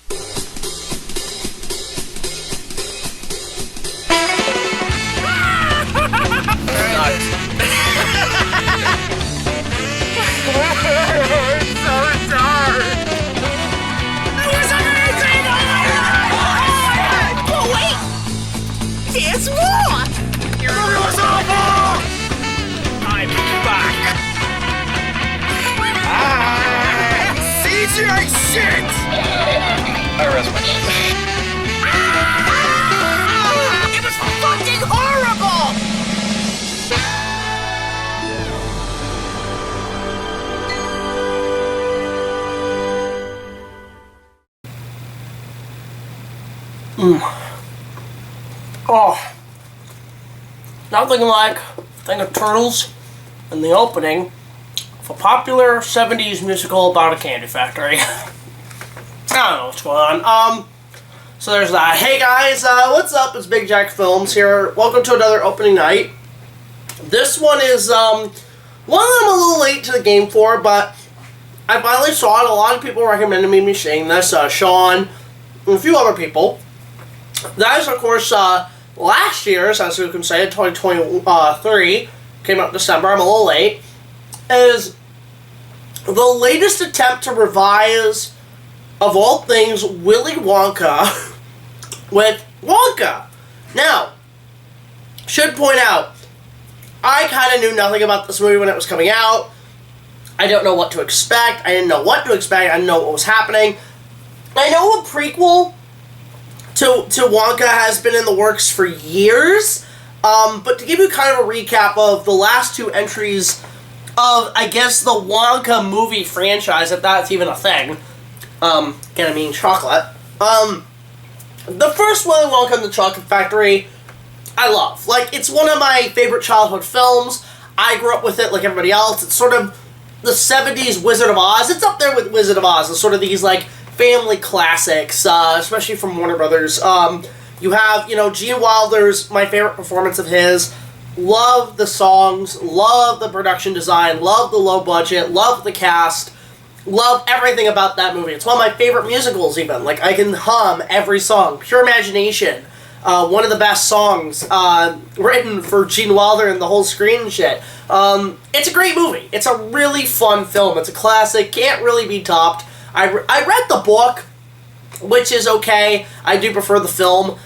There's more! I'm back! CGI shit! I rest my case. It was fucking horrible! Oh, nothing like a thing of turtles in the opening of a popular 70s musical about a candy factory. I don't know what's going on. So there's that. Hey guys, what's up? It's BigJackFilms here. Welcome to another opening night. This one is, one I'm a little late to the game for, but I finally saw it. A lot of people recommended me seeing this. Sean and a few other people. That is, of course, last year's, as you can say, 2023, came out in December, I'm a little late, is the latest attempt to revise, of all things, Willy Wonka with Wonka. Now, should point out, I kind of knew nothing about this movie when it was coming out. I don't know what to expect. I didn't know what to expect. I didn't know what was happening. I know a prequel to Wonka has been in the works for years, but to give you kind of a recap of the last two entries of, I guess, the Wonka movie franchise, if that's even a thing, again, I mean chocolate, the first Willy Wonka and the Chocolate Factory, I love. Like, it's one of my favorite childhood films. I grew up with it like everybody else. It's sort of the 70s Wizard of Oz. It's up there with Wizard of Oz. It's sort of these, like, family classics, especially from Warner Brothers. You have, Gene Wilder's my favorite performance of his. Love the songs, love the production design, love the low budget, love the cast, love everything about that movie. It's one of my favorite musicals, even. Like, I can hum every song. Pure Imagination, one of the best songs written for Gene Wilder and the whole screen and shit. It's a great movie. It's a really fun film. It's a classic, can't really be topped. I read the book, which is okay. I do prefer the film.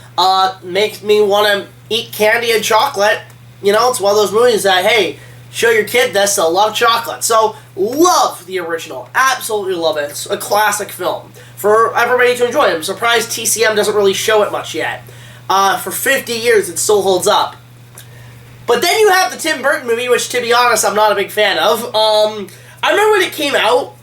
Makes me want to eat candy and chocolate. It's one of those movies that, hey, show your kid this, they'll love chocolate. So, love the original. Absolutely love it. It's a classic film for everybody to enjoy. I'm surprised TCM doesn't really show it much yet. For 50 years, it still holds up. But then you have the Tim Burton movie, which, to be honest, I'm not a big fan of. I remember when it came out,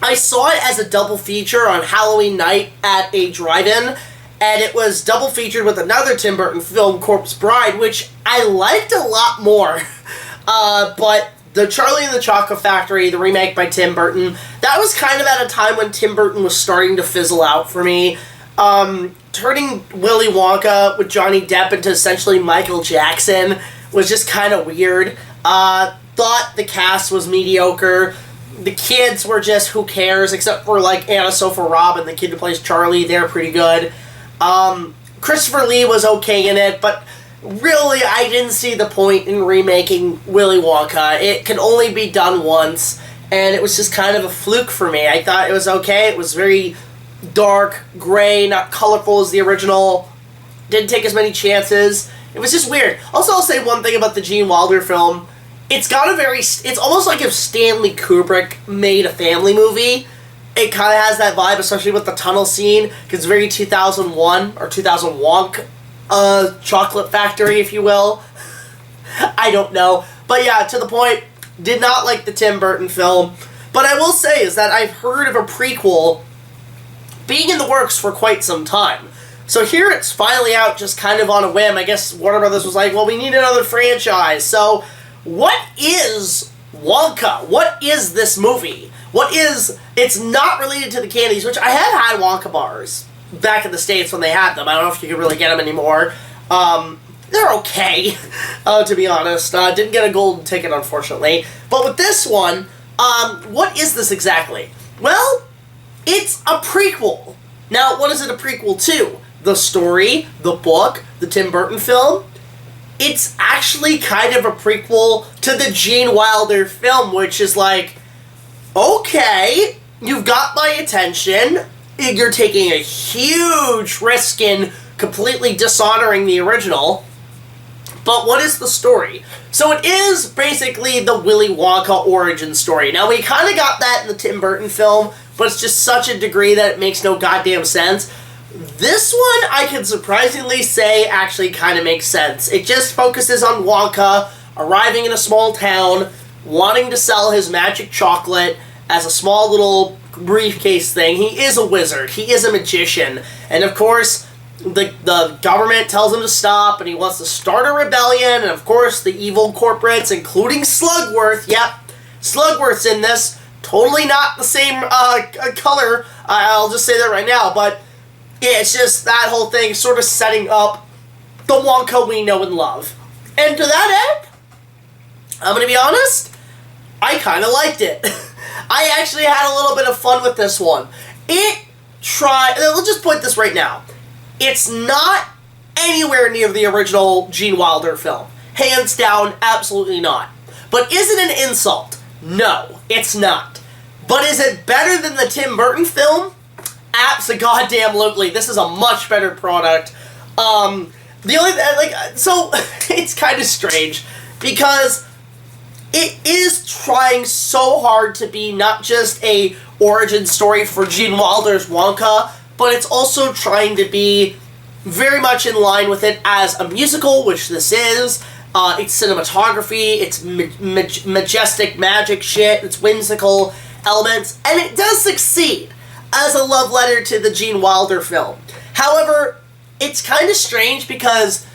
I saw it as a double feature on Halloween night at a drive-in, and it was double featured with another Tim Burton film, Corpse Bride, which I liked a lot more. But the Charlie and the Chocolate Factory, the remake by Tim Burton, that was kind of at a time when Tim Burton was starting to fizzle out for me. Turning Willy Wonka with Johnny Depp into essentially Michael Jackson was just kind of weird. Thought the cast was mediocre. The kids were just who cares, except for, like, Anna Sophia Robb and the kid who plays Charlie. They're pretty good. Christopher Lee was okay in it, but really, I didn't see the point in remaking Willy Wonka. It can only be done once, and it was just kind of a fluke for me. I thought it was okay. It was very dark, gray, not colorful as the original. Didn't take as many chances. It was just weird. Also, I'll say one thing about the Gene Wilder film. It's got a very, it's almost like if Stanley Kubrick made a family movie. It kind of has that vibe, especially with the tunnel scene, because it's very 2001, or 2000 Wonk, Chocolate Factory, if you will. I don't know. But yeah, to the point, did not like the Tim Burton film. But I will say is that I've heard of a prequel being in the works for quite some time. So here it's finally out just kind of on a whim. I guess Warner Brothers was like, well, we need another franchise. So what is Wonka? What is this movie? It's not related to the candies, which I have had Wonka bars back in the States when they had them. I don't know if you can really get them anymore. They're okay, to be honest. Didn't get a golden ticket, unfortunately. But with this one, what is this exactly? Well, it's a prequel Now, what is it a prequel to? The story, the book, the Tim Burton film? It's actually kind of a prequel to the Gene Wilder film, which is like, okay, you've got my attention, you're taking a huge risk in completely dishonoring the original, but what is the story? So it is basically the Willy Wonka origin story. Now, we kind of got that in the Tim Burton film, but it's just such a degree that it makes no goddamn sense. This one, I can surprisingly say, actually kind of makes sense. It just focuses on Wonka arriving in a small town, wanting to sell his magic chocolate as a small little briefcase thing. He is a wizard. He is a magician. And of course, the government tells him to stop, and he wants to start a rebellion. And of course, the evil corporates, including Slugworth. Yep, Slugworth's in this. Totally not the same color. I'll just say that right now. But yeah, it's just that whole thing sort of setting up the Wonka we know and love. And to that end, I'm going to be honest, I kind of liked it. I actually had a little bit of fun with this one. Let's just point this right now. It's not anywhere near the original Gene Wilder film. Hands down, absolutely not. But is it an insult? No, it's not. But is it better than the Tim Burton film? Abso-goddamn-lutely. This is a much better product. The only so it's kind of strange because it is trying so hard to be not just a origin story for Gene Wilder's Wonka, but it's also trying to be very much in line with it as a musical, which this is. It's cinematography, it's majestic magic shit, it's whimsical elements, and it does succeed as a love letter to the Gene Wilder film. However, it's kind of strange because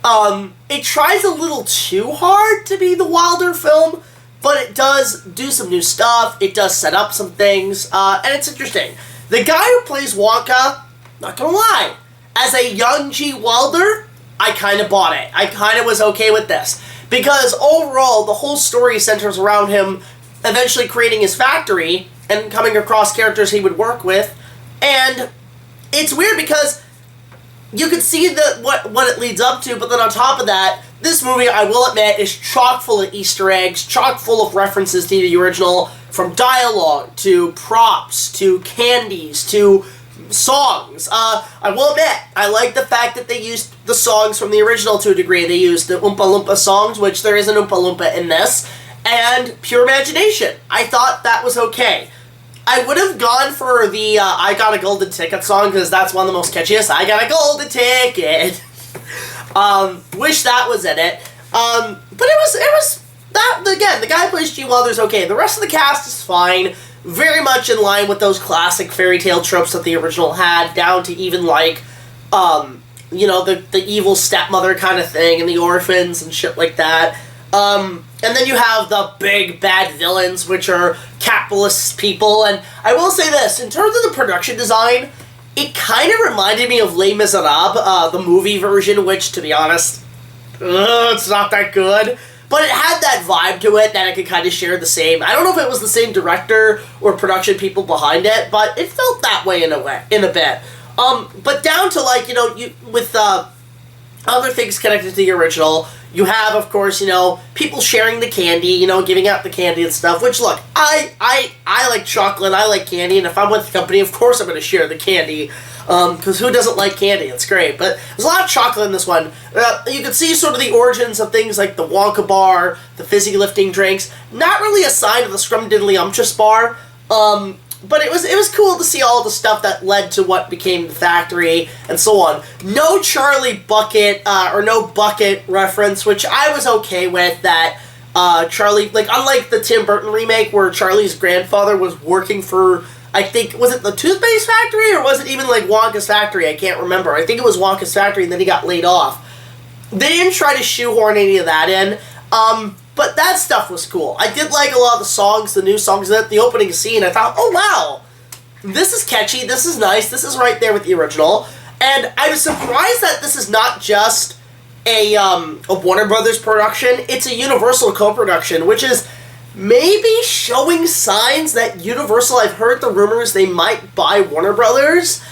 it tries a little too hard to be the Wilder film, but it does do some new stuff, it does set up some things, and it's interesting. The guy who plays Wonka, not gonna lie, as a young G. Wilder, I kind of bought it. I kind of was okay with this. Because overall, the whole story centers around him eventually creating his factory and coming across characters he would work with. And it's weird because you could see what it leads up to, but then on top of that, this movie, I will admit, is chock full of Easter eggs, chock full of references to the original, from dialogue, to props, to candies, to songs. I will admit, I like the fact that they used the songs from the original to a degree. They used the Oompa Loompa songs, which there is an Oompa Loompa in this, and Pure Imagination. I thought that was okay. I would have gone for the I Got a Golden Ticket song, because that's one of the most catchiest. I got a golden ticket. Wish that was in it. But it was that, again, the guy who plays G. Wilder's okay. The rest of the cast is fine. Very much in line with those classic fairy tale tropes that the original had, down to even like, the evil stepmother kind of thing, and the orphans and shit like that. And then you have the big bad villains, which are capitalist people. And I will say this, in terms of the production design, it kind of reminded me of Les Miserables, the movie version, which, to be honest, it's not that good. But it had that vibe to it that I could kind of share the same. I don't know if it was the same director or production people behind it, but it felt that way in a bit. But down to with other things connected to the original, you have, of course, people sharing the candy, giving out the candy and stuff. Which, look, I like chocolate, I like candy, and if I'm with the company, of course I'm going to share the candy. Because who doesn't like candy? It's great. But there's a lot of chocolate in this one. You can see sort of the origins of things like the Wonka bar, the fizzy lifting drinks. Not really a sign of the Scrumdiddlyumptious bar. But it was cool to see all the stuff that led to what became the factory and so on. No Charlie Bucket or no Bucket reference, which I was okay with. That Charlie, unlike the Tim Burton remake where Charlie's grandfather was working for, I think, was it the toothpaste factory, or was it even Wonka's factory? I can't remember. I think it was Wonka's factory, and then he got laid off. They didn't try to shoehorn any of that in, but that stuff was cool. I did like a lot of the songs, the new songs, the opening scene. I thought, oh wow, this is catchy, this is nice, this is right there with the original. And I was surprised that this is not just a Warner Brothers production, it's a Universal co-production, which is maybe showing signs that Universal, I've heard the rumors they might buy Warner Brothers.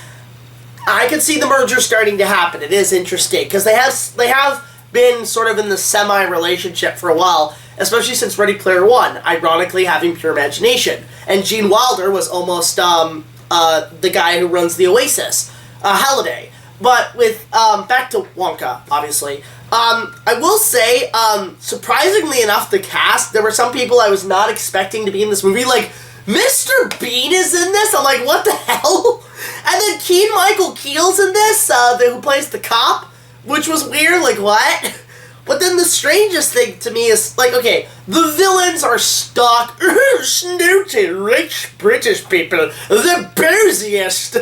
I could see the merger starting to happen. It is interesting because they have been sort of in the semi-relationship for a while, especially since Ready Player One, ironically having Pure Imagination. And Gene Wilder was almost the guy who runs the Oasis, Halliday. But with, back to Wonka, obviously. I will say, surprisingly enough, the cast, there were some people I was not expecting to be in this movie, like, Mr. Bean is in this? I'm like, what the hell? And then Keegan-Michael Keel's in this, who plays the cop, which was weird, like, what? But then the strangest thing to me is, like, okay, the villains are stock, snooty, rich British people, the booziest.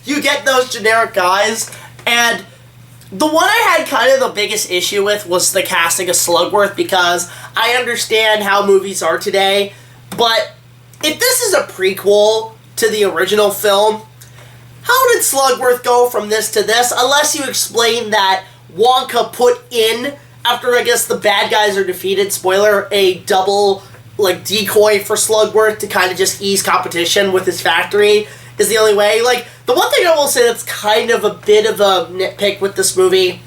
You get those generic guys, and the one I had kind of the biggest issue with was the casting of Slugworth, because I understand how movies are today, but if this is a prequel to the original film, how did Slugworth go from this to this, unless you explain that Wonka put in, after I guess the bad guys are defeated, spoiler, a double, like, decoy for Slugworth to kind of just ease competition with his factory is the only way. Like, the one thing I will say that's kind of a bit of a nitpick with this movie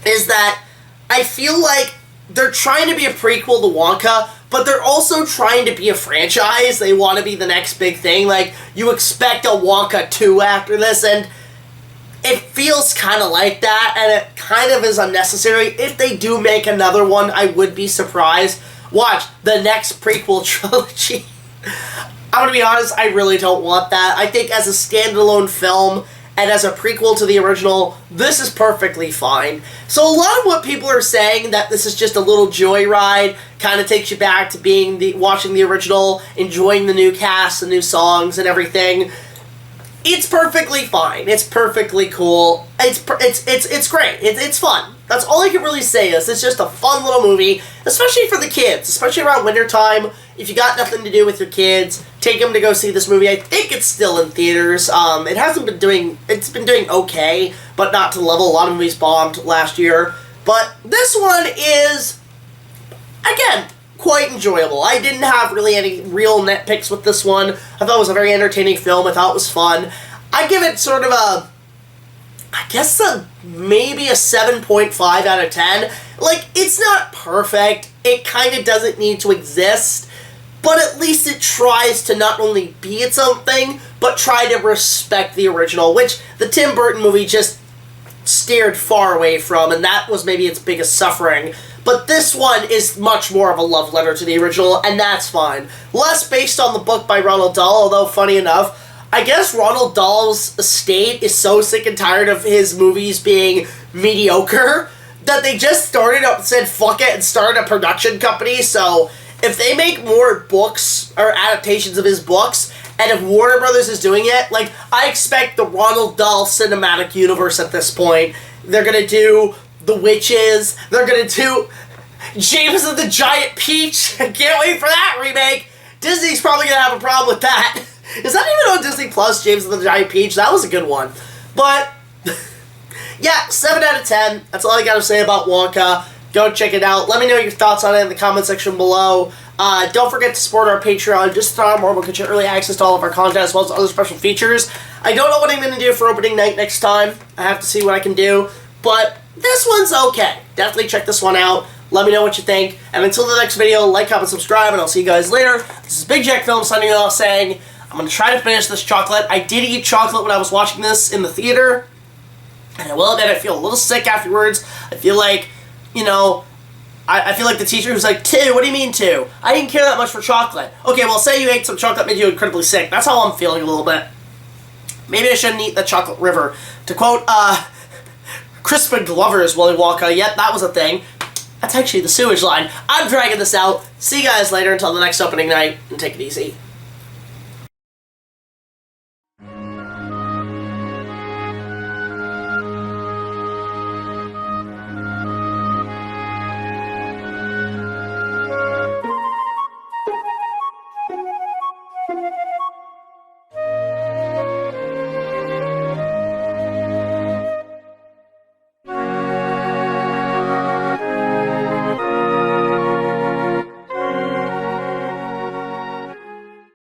is that I feel like they're trying to be a prequel to Wonka, but they're also trying to be a franchise. They want to be the next big thing. Like, you expect a Wonka 2 after this, and it feels kind of like that, and it kind of is unnecessary. If they do make another one, I would be surprised. Watch the next prequel trilogy. I'm gonna be honest, I really don't want that. I think as a standalone film, and as a prequel to the original, this is perfectly fine. So a lot of what people are saying, that this is just a little joyride, kind of takes you back to watching the original, enjoying the new cast, the new songs, and everything. It's perfectly fine. It's perfectly cool. It's great. It's fun. That's all I can really say is it's just a fun little movie, especially for the kids, especially around wintertime. If you got nothing to do with your kids, take them to go see this movie. I think it's still in theaters. It's been doing okay, but not to the level. A lot of movies bombed last year. But this one is, again, quite enjoyable. I didn't have really any real nitpicks with this one. I thought it was a very entertaining film. I thought it was fun. I give it sort of a, I guess maybe a 7.5 out of 10. Like, it's not perfect. It kind of doesn't need to exist. But at least it tries to not only be its own thing, but try to respect the original, which the Tim Burton movie just steered far away from, and that was maybe its biggest suffering. But this one is much more of a love letter to the original, and that's fine. Less based on the book by Ronald Dahl, although funny enough, I guess Ronald Dahl's estate is so sick and tired of his movies being mediocre that they just said fuck it and started a production company. So if they make more books or adaptations of his books, and if Warner Brothers is doing it, like, I expect the Ronald Dahl cinematic universe at this point. They're gonna do The Witches, they're gonna do James and the Giant Peach. I can't wait for that remake. Disney's probably gonna have a problem with that. Is that even on Disney Plus, James and the Giant Peach? That was a good one. But, yeah, 7 out of 10. That's all I gotta say about Wonka. Go check it out. Let me know your thoughts on it in the comment section below. Don't forget to support our Patreon. Just more will get you early access to all of our content as well as other special features. I don't know what I'm going to do for opening night next time. I have to see what I can do. But this one's okay. Definitely check this one out. Let me know what you think. And until the next video, like, comment, subscribe, and I'll see you guys later. This is BigJackFilms signing off saying, I'm going to try to finish this chocolate. I did eat chocolate when I was watching this in the theater. And I will admit, I feel a little sick afterwards. I feel like, you know, I feel like the teacher who's like, 2, what do you mean 2? I didn't care that much for chocolate. Okay, well, say you ate some chocolate, made you incredibly sick. That's how I'm feeling a little bit. Maybe I shouldn't eat the chocolate river. To quote, Crispin Glover's Willy Wonka, yep, that was a thing. That's actually the sewage line. I'm dragging this out. See you guys later until the next opening night, and take it easy.